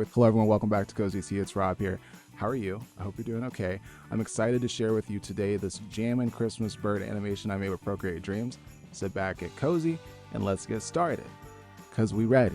Hello everyone, welcome back to Kozzie. It's Rob here. How are you? I hope you're doing okay. I'm excited to share with you today this jammin' Christmas bird animation I made with Procreate Dreams. Sit back, get cozy, and let's get started. Cause we ready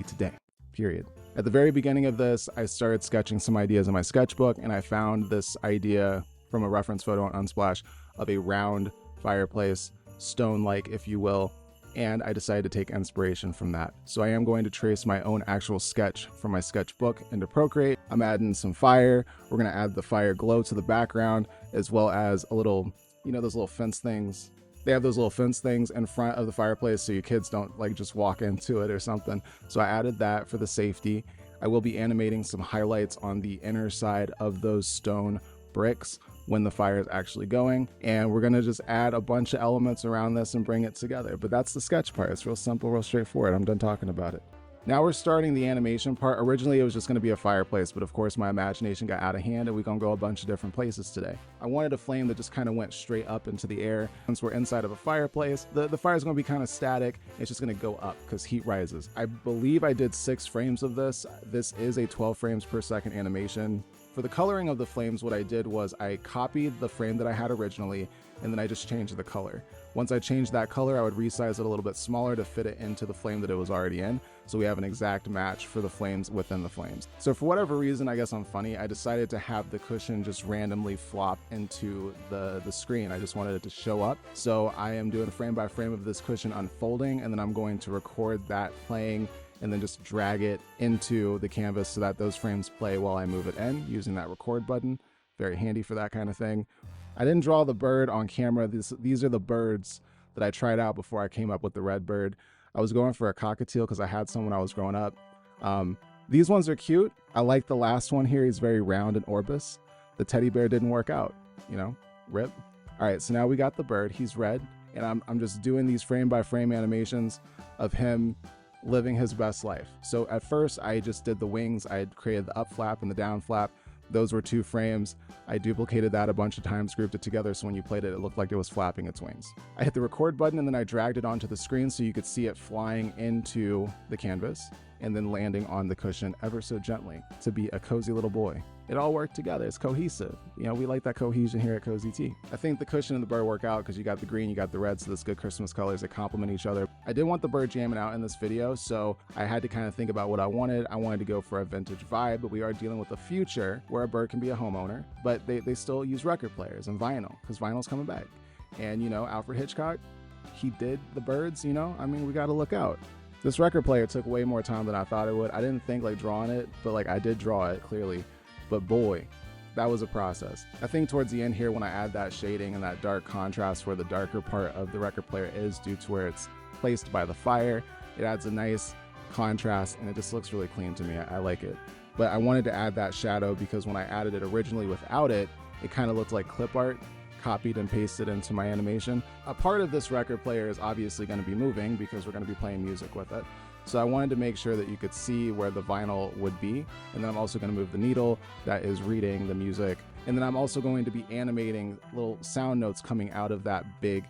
today, period. At the very beginning of this, I started sketching some ideas in my sketchbook, and I found this idea from a reference photo on Unsplash of a round fireplace, stone-like if you will, and I decided to take inspiration from that. So I am going to trace my own actual sketch from my sketchbook into Procreate. I'm adding some fire. We're gonna add the fire glow to the background, as well as a little, you know, those little fence things. They have those little fence things in front of the fireplace so your kids don't like just walk into it or something. So I added that for the safety. I will be animating some highlights on the inner side of those stone bricks when the fire is actually going, and we're gonna just add a bunch of elements around this and bring it together. But that's the sketch part. It's real simple, real straightforward. I'm done talking about it. Now we're starting the animation part. Originally it was just gonna be a fireplace, but of course my imagination got out of hand and we're gonna go a bunch of different places today. I wanted a flame that just kind of went straight up into the air. Since we're inside of a fireplace, the fire is gonna be kind of static. It's just gonna go up because heat rises. I believe I did 6 frames of this. This is a 12 frames per second animation. For the coloring of the flames, what I did was I copied the frame that I had originally, and then I just changed the color. Once I changed that color, I would resize it a little bit smaller to fit it into the flame that it was already in, so we have an exact match for the flames within the flames. So for whatever reason, I guess I'm funny, I decided to have the cushion just randomly flop into the screen. I just wanted it to show up. So I am doing frame by frame of this cushion unfolding, and then I'm going to record that playing and then just drag it into the canvas so that those frames play while I move it in using that record button. Very handy for that kind of thing. I didn't draw the bird on camera. These are the birds that I tried out before I came up with the red bird. I was going for a cockatiel because I had some when I was growing up. These ones are cute. I like the last one here. He's very round and orbous. The teddy bear didn't work out, you know, rip. All right, so now we got the bird. He's red, and I'm just doing these frame by frame animations of him living his best life. So at first I just did the wings. I had created the up flap and the down flap. Those were 2 frames. I duplicated that a bunch of times, grouped it together, so when you played it, it looked like it was flapping its wings. I hit the record button and then I dragged it onto the screen so you could see it flying into the canvas and then landing on the cushion ever so gently to be a cozy little boy. It all worked together. It's cohesive. You know, we like that cohesion here at Kozzie T. I think the cushion and the bird work out because you got the green, you got the red, so that's good Christmas colors that complement each other. I did want the bird jamming out in this video, so I had to kind of think about what I wanted. I wanted to go for a vintage vibe, but we are dealing with a future where a bird can be a homeowner, but they still use record players and vinyl because vinyl's coming back. And you know, Alfred Hitchcock, he did the birds, you know? I mean, we got to look out. This record player took way more time than I thought it would. I didn't think like drawing it, but like I did draw it clearly. But boy, that was a process. I think towards the end here, when I add that shading and that dark contrast where the darker part of the record player is due to where it's placed by the fire, it adds a nice contrast and it just looks really clean to me. I like it. But I wanted to add that shadow because when I added it originally without it, it kind of looked like clip art, copied and pasted into my animation. A part of this record player is obviously going to be moving because we're going to be playing music with it. So I wanted to make sure that you could see where the vinyl would be. And then I'm also going to move the needle that is reading the music. And then I'm also going to be animating little sound notes coming out of that big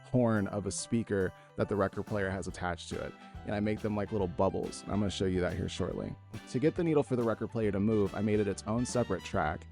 horn of a speaker that the record player has attached to it. And I make them like little bubbles. I'm going to show you that here shortly. To get the needle for the record player to move, I made it its own separate track.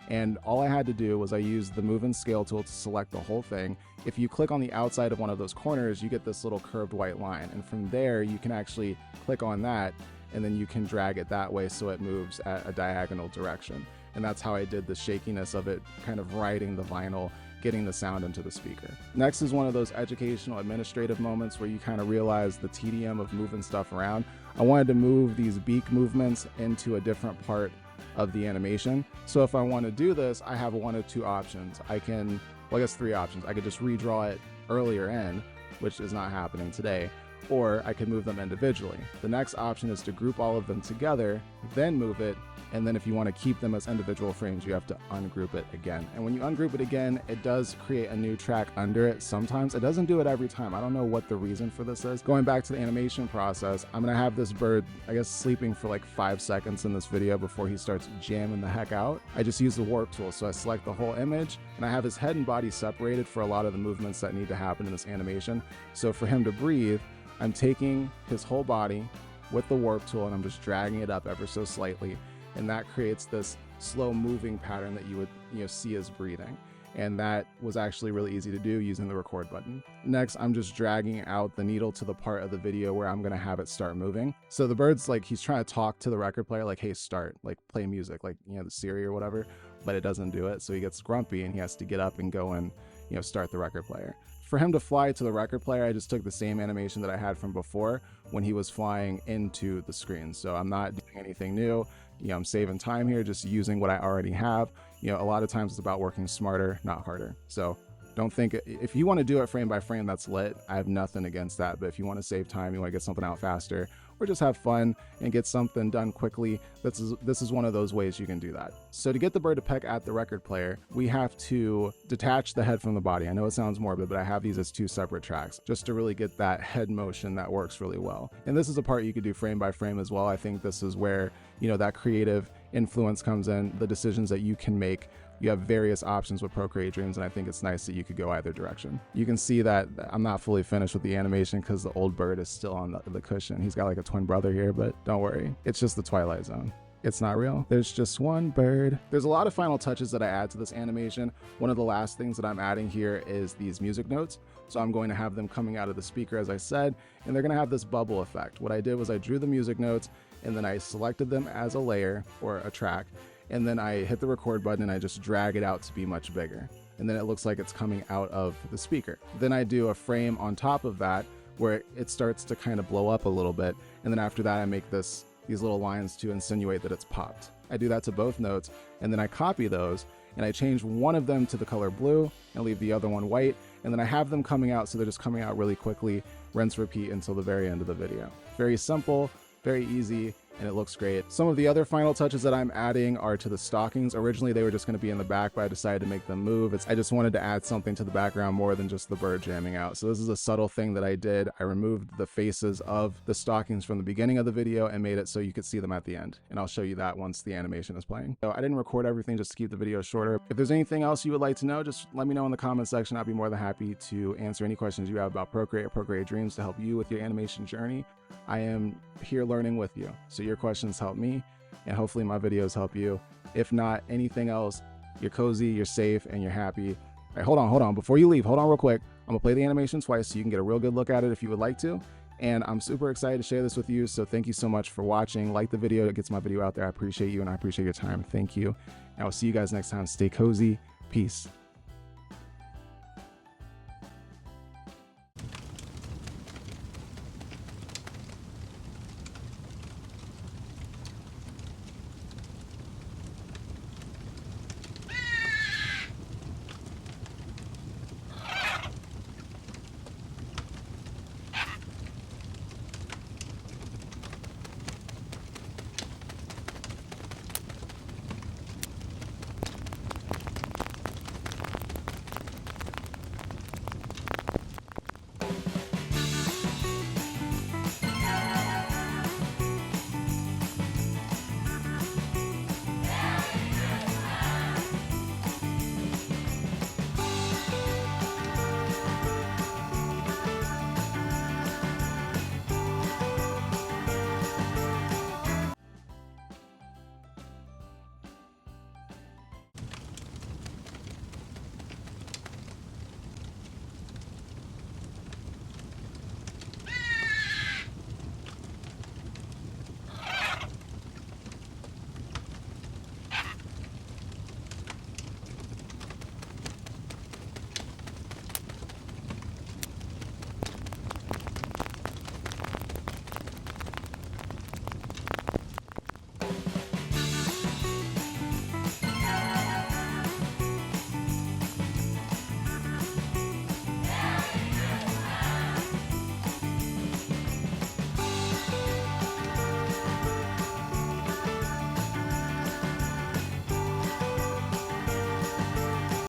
And all I had to do was I used the move and scale tool to select the whole thing. If you click on the outside of one of those corners, you get this little curved white line. And from there, you can actually click on that and then you can drag it that way so it moves at a diagonal direction. And that's how I did the shakiness of it, kind of riding the vinyl, getting the sound into the speaker. Next is one of those educational administrative moments where you kind of realize the tedium of moving stuff around. I wanted to move these beak movements into a different part of the animation. So if I want to do this, I have 1 of 2 options. I guess 3 options. I could just redraw it earlier in, which is not happening today, or I could move them individually. The next option is to group all of them together, then move it, and then if you want to keep them as individual frames, you have to ungroup it again. And when you ungroup it again, it does create a new track under it sometimes. It doesn't do it every time. I don't know what the reason for this is. Going back to the animation process, I'm gonna have this bird, I guess, sleeping for like 5 seconds in this video before he starts jamming the heck out. I just use the warp tool, so I select the whole image, and I have his head and body separated for a lot of the movements that need to happen in this animation. So for him to breathe, I'm taking his whole body, with the warp tool, and I'm just dragging it up ever so slightly, and that creates this slow moving pattern that you would see as breathing. And that was actually really easy to do using the record button. Next, I'm just dragging out the needle to the part of the video where I'm gonna have it start moving. So the bird's like, he's trying to talk to the record player, like, hey, start, like play music, like, the Siri or whatever, but it doesn't do it. So he gets grumpy and he has to get up and go and, start the record player. For him to fly to the record player, I just took the same animation that I had from before when he was flying into the screen. So I'm not doing anything new. I'm saving time here, just using what I already have. A lot of times it's about working smarter, not harder. So don't think, if you want to do it frame by frame, that's lit. I have nothing against that. But if you want to save time, you want to get something out faster, or just have fun and get something done quickly, this is one of those ways you can do that. So to get the bird to peck at the record player, we have to detach the head from the body. I know it sounds morbid, but I have these as two separate tracks just to really get that head motion that works really well. And this is a part you could do frame by frame as well. I think this is where, that creative influence comes in, the decisions that you can make. You have various options with Procreate Dreams, and I think it's nice that you could go either direction. You can see that I'm not fully finished with the animation because the old bird is still on the cushion. He's got like a twin brother here, but don't worry. It's just the Twilight Zone. It's not real. There's just one bird. There's a lot of final touches that I add to this animation. One of the last things that I'm adding here is these music notes. So I'm going to have them coming out of the speaker, as I said, and they're gonna have this bubble effect. What I did was I drew the music notes and then I selected them as a layer or a track. And then I hit the record button and I just drag it out to be much bigger. And then it looks like it's coming out of the speaker. Then I do a frame on top of that where it starts to kind of blow up a little bit. And then after that, I make these little lines to insinuate that it's popped. I do that to both notes, and then I copy those and I change one of them to the color blue and leave the other one white. And then I have them coming out so they're just coming out really quickly, rinse, repeat until the very end of the video. Very simple, very easy, and it looks great. Some of the other final touches that I'm adding are to the stockings. Originally, they were just going to be in the back, but I decided to make them move. I just wanted to add something to the background more than just the bird jamming out. So this is a subtle thing that I did. I removed the faces of the stockings from the beginning of the video and made it so you could see them at the end. And I'll show you that once the animation is playing. So I didn't record everything just to keep the video shorter. If there's anything else you would like to know, just let me know in the comment section. I'd be more than happy to answer any questions you have about Procreate or Procreate Dreams to help you with your animation journey. I am here learning with you, so your questions help me, and hopefully my videos help you. If not anything else, you're cozy, you're safe, and you're happy. All right, hold on. Before you leave, hold on real quick. I'm gonna play the animation twice so you can get a real good look at it if you would like to. And I'm super excited to share this with you, so thank you so much for watching. Like the video, it gets my video out there. I appreciate you, and I appreciate your time. Thank you. And I will see you guys next time. Stay cozy. Peace.